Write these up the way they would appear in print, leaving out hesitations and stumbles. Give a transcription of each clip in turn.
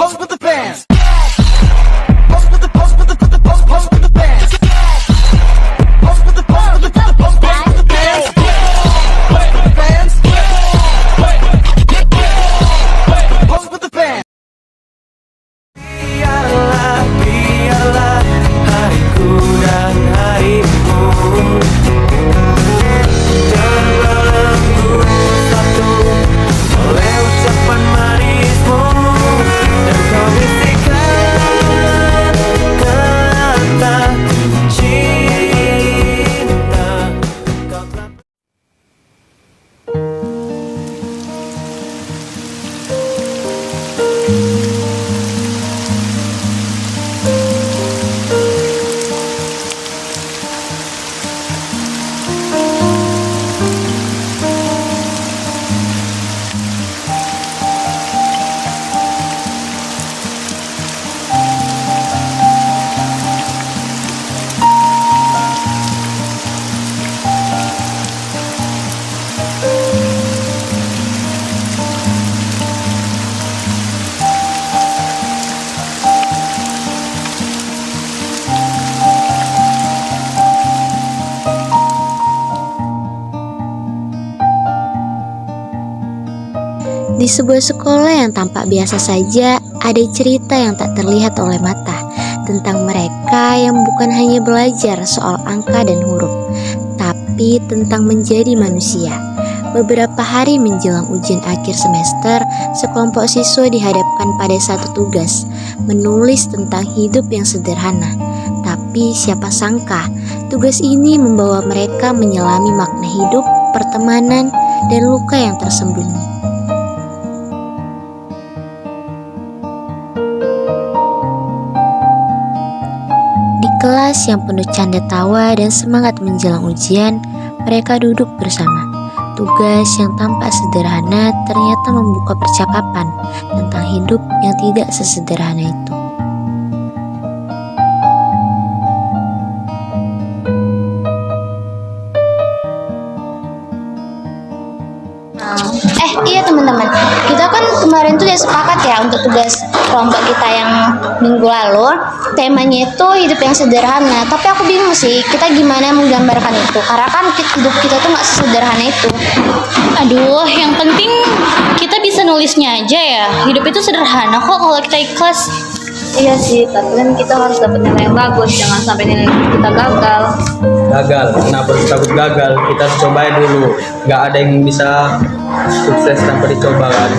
pose with the fans. Pose with the pose with the pose with the fans. Pose with the pose with the pose with the fans. Pose with the fans. Pose with the fans. Biarlah, biarlah hariku dan harimu terbelenggu satu oleh ucapan manismu dan kau bisikan kata cinta. Kau telah Di sebuah sekolah yang tampak biasa saja, ada cerita yang tak terlihat oleh mata tentang mereka yang bukan hanya belajar soal angka dan huruf, tapi tentang menjadi manusia. Beberapa hari menjelang ujian akhir semester, sekelompok siswa dihadapkan pada satu tugas, menulis tentang hidup yang sederhana. Tapi siapa sangka, tugas ini membawa mereka menyelami makna hidup, pertemanan, dan luka yang tersembunyi. Di kelas yang penuh canda tawa dan semangat menjelang ujian, mereka duduk bersama. Tugas yang tampak sederhana ternyata membuka percakapan tentang hidup yang tidak sesederhana itu. Iya teman-teman, kita kan kemarin tuh udah sepakat ya untuk tugas kelompok kita yang minggu lalu, temanya itu hidup yang sederhana. Tapi aku bingung sih, kita gimana menggambarkan itu, karena kan hidup kita tuh nggak sesederhana itu. Aduh, yang penting kita bisa nulisnya aja ya. Hidup itu sederhana kok kalau kita ikhlas. Iya sih, tapi kan kita harus dapat nilai yang bagus, jangan sampai nilai kita gagal. Gagal, kenapa harus takut gagal? Kita harus cobain dulu. Gak ada yang bisa sukses tanpa dicoba kan.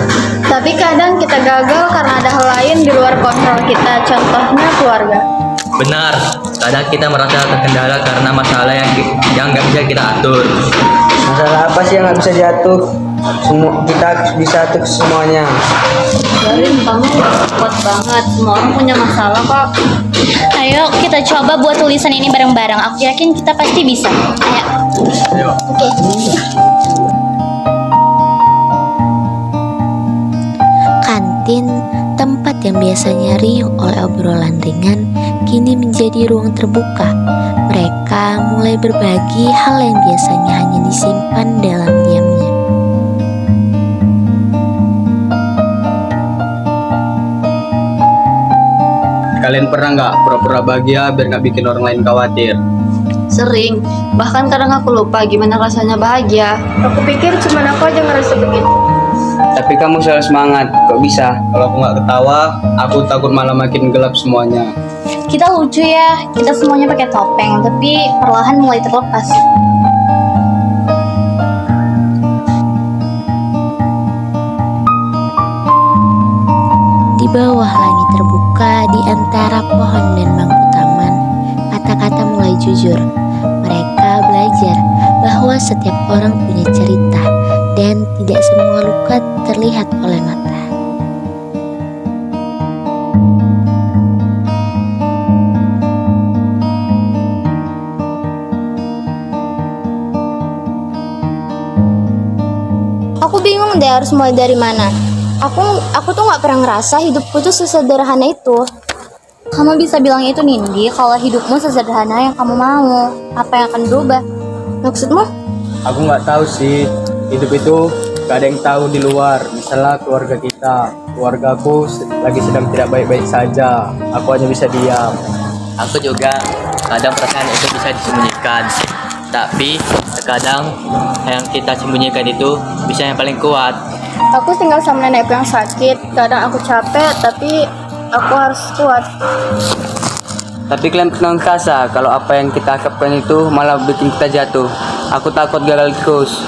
Tapi kadang kita gagal karena ada hal lain di luar kontrol kita, contohnya keluarga. Benar, kadang kita merasa terkendala karena masalah yang gak bisa kita atur. Masalah apa sih yang nggak bisa diatur? Kita bisa atur semuanya. Jadi kamu kuat banget, semua orang punya masalah kok. Ayo kita coba buat tulisan ini bareng-bareng. Aku yakin kita pasti bisa. Ayo. Oke. Kantin, tempat yang biasanya riuh oleh obrolan ringan, kini menjadi ruang terbuka. Mereka mulai berbagi hal yang biasanya hanya disimpan dalam diamnya. Kalian pernah nggak pura-pura bahagia biar nggak bikin orang lain khawatir? Sering, bahkan kadang aku lupa gimana rasanya bahagia. Aku pikir cuma aku aja ngerasa begitu. Tapi kamu selalu semangat, kok bisa? Kalau aku nggak ketawa, aku takut malah makin gelap semuanya. Kita lucu ya, kita semuanya pakai topeng, tapi perlahan mulai terlepas. Di bawah langit terbuka, di antara pohon dan bangku taman, kata-kata mulai jujur. Mereka belajar bahwa setiap orang punya cerita dan tidak semua luka terlihat oleh mata. Aku bingung deh harus mulai dari mana. Aku tuh nggak pernah ngerasa hidupku tuh sesederhana itu. Kamu bisa bilang itu Nindi, kalau hidupmu sesederhana yang kamu mau. Apa yang akan berubah? Maksudmu? Aku nggak tahu sih, hidup itu gak ada yang tahu di luar. Misalnya keluarga kita, keluargaku lagi sedang tidak baik-baik saja. Aku hanya bisa diam. Aku juga kadang perasaan itu bisa disembunyikan, tapi terkadang yang kita sembunyikan itu bisa yang paling kuat. Aku tinggal sama nenekku yang sakit. Kadang aku capek, tapi aku harus kuat. Tapi kalian pernah ngerasa kalau apa yang kita harapkan itu malah bikin kita jatuh. Aku takut gagal terus.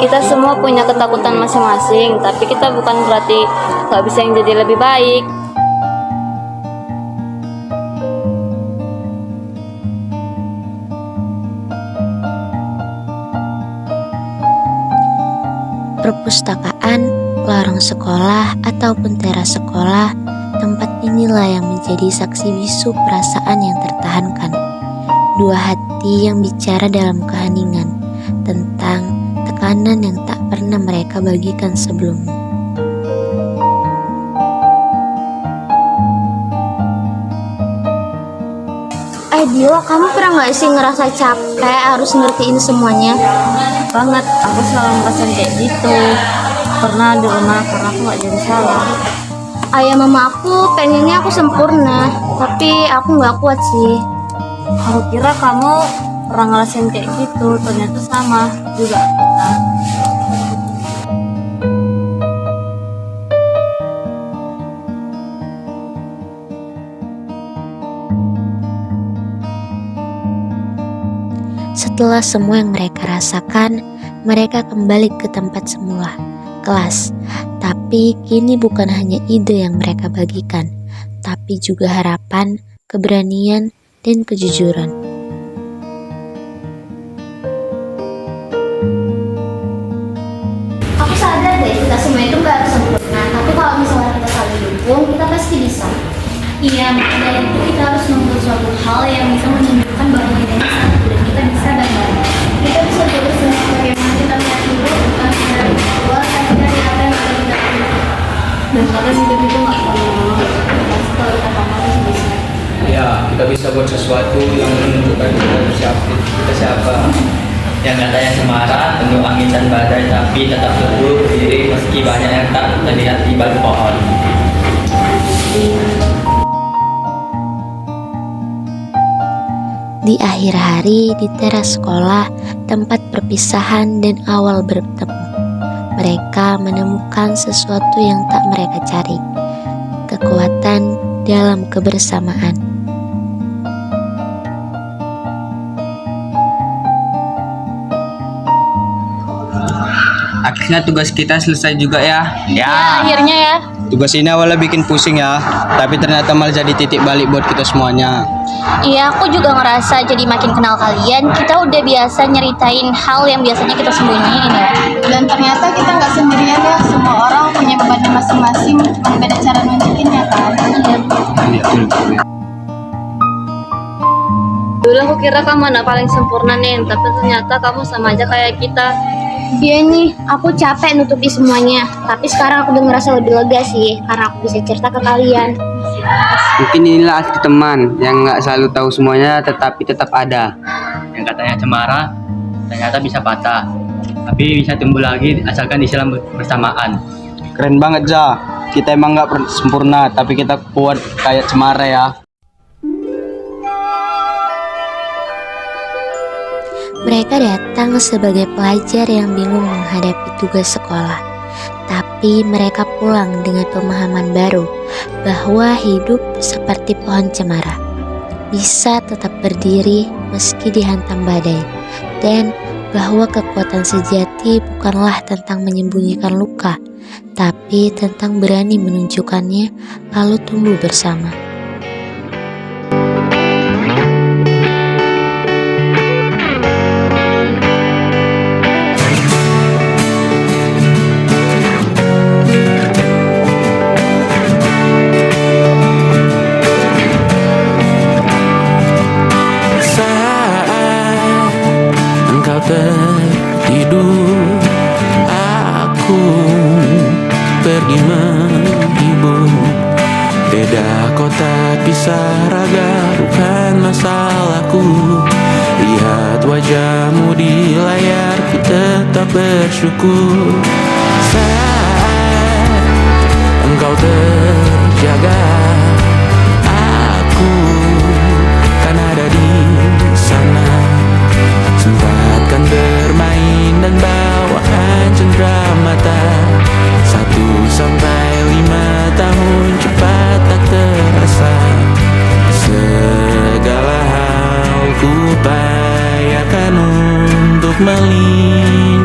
Kita semua punya ketakutan masing-masing, tapi kita bukan berarti gak bisa yang jadi lebih baik. Perpustakaan, lorong sekolah, ataupun teras sekolah, tempat inilah yang menjadi saksi bisu perasaan yang tertahankan. Dua hati yang bicara dalam keheningan tentang tekanan yang tak pernah mereka bagikan sebelumnya. Dio, kamu pernah nggak sih ngerasa capek harus ngertiin semuanya? Banget, aku selalu ngerasain kayak gitu. Pernah di rumah karena aku gak jadi salah. Ayah mama aku pengennya aku sempurna, tapi aku nggak kuat sih. Aku kira kamu pernah ngerasain kayak gitu, ternyata sama juga kita. Setelah semua yang mereka rasakan, mereka kembali ke tempat semula, kelas. Tapi kini bukan hanya ide yang mereka bagikan, tapi juga harapan, keberanian, dan kejujuran. Aku sadar deh, kita semua itu nggak harus sempurna. Tapi kalau misalnya kita saling dukung, kita pasti bisa. Iya, maka dari itu kita harus membuat suatu hal yang bisa menunjukkan bahwa kita bisa dan kita bisa bareng-bareng. Kita bisa terus bagaimana kita melihat hidup bukan sekedar keluar, tapi dari apa yang sudah kita lakukan. Dan kadang hidup itu gak lama-lama, pasti kalau kita paham pasti bisa. Ya, kita bisa buat sesuatu yang menunjukkan kita siapa. Yang katanya cemara, penuh angin dan badai, tapi tetap teguh berdiri meski banyak yang tak terlihat di balik pohon. Di akhir hari di teras sekolah, tempat perpisahan dan awal bertemu, mereka menemukan sesuatu yang tak mereka cari, kekuatan dalam kebersamaan. Akhirnya tugas kita selesai juga ya. Ya, akhirnya ya. Tugas ini awalnya bikin pusing ya, tapi ternyata malah jadi titik balik buat kita semuanya. Iya, aku juga ngerasa jadi makin kenal kalian. Kita udah biasa nyeritain hal yang biasanya kita sembunyiin ya. Dan ternyata kita nggak sendirian ya, semua orang punya bebannya masing-masing, cuma beda cara nunjukinnya kan. Dulu aku kira kamu anak paling sempurna nih, tapi ternyata kamu sama aja kayak kita. Dia nih, aku capek nutupi semuanya. Tapi sekarang aku udah ngerasa lebih lega sih, karena aku bisa cerita ke kalian. Mungkin inilah arti teman yang nggak selalu tahu semuanya, tetapi tetap ada. Yang katanya cemara, ternyata bisa patah, tapi bisa tumbuh lagi asalkan disilam bersamaan. Keren banget Ja, kita emang nggak sempurna, tapi kita kuat kayak cemara ya. Mereka datang sebagai pelajar yang bingung menghadapi tugas sekolah, tapi mereka pulang dengan pemahaman baru bahwa hidup seperti pohon cemara, bisa tetap berdiri meski dihantam badai, dan bahwa kekuatan sejati bukanlah tentang menyembunyikan luka, tapi tentang berani menunjukkannya lalu tumbuh bersama. Tertidur, aku pergi menghibur. Beda kota pisah raga bukan masalahku. Lihat wajahmu di layar, ku tetap tetap bersyukur saat engkau terjaga. Aku kan ada di sana, sempatkan bermain dan bawaan cenderamata. 1 sampai 5 tahun cepat tak terasa. Segala hal ku upayakan untuk melindungi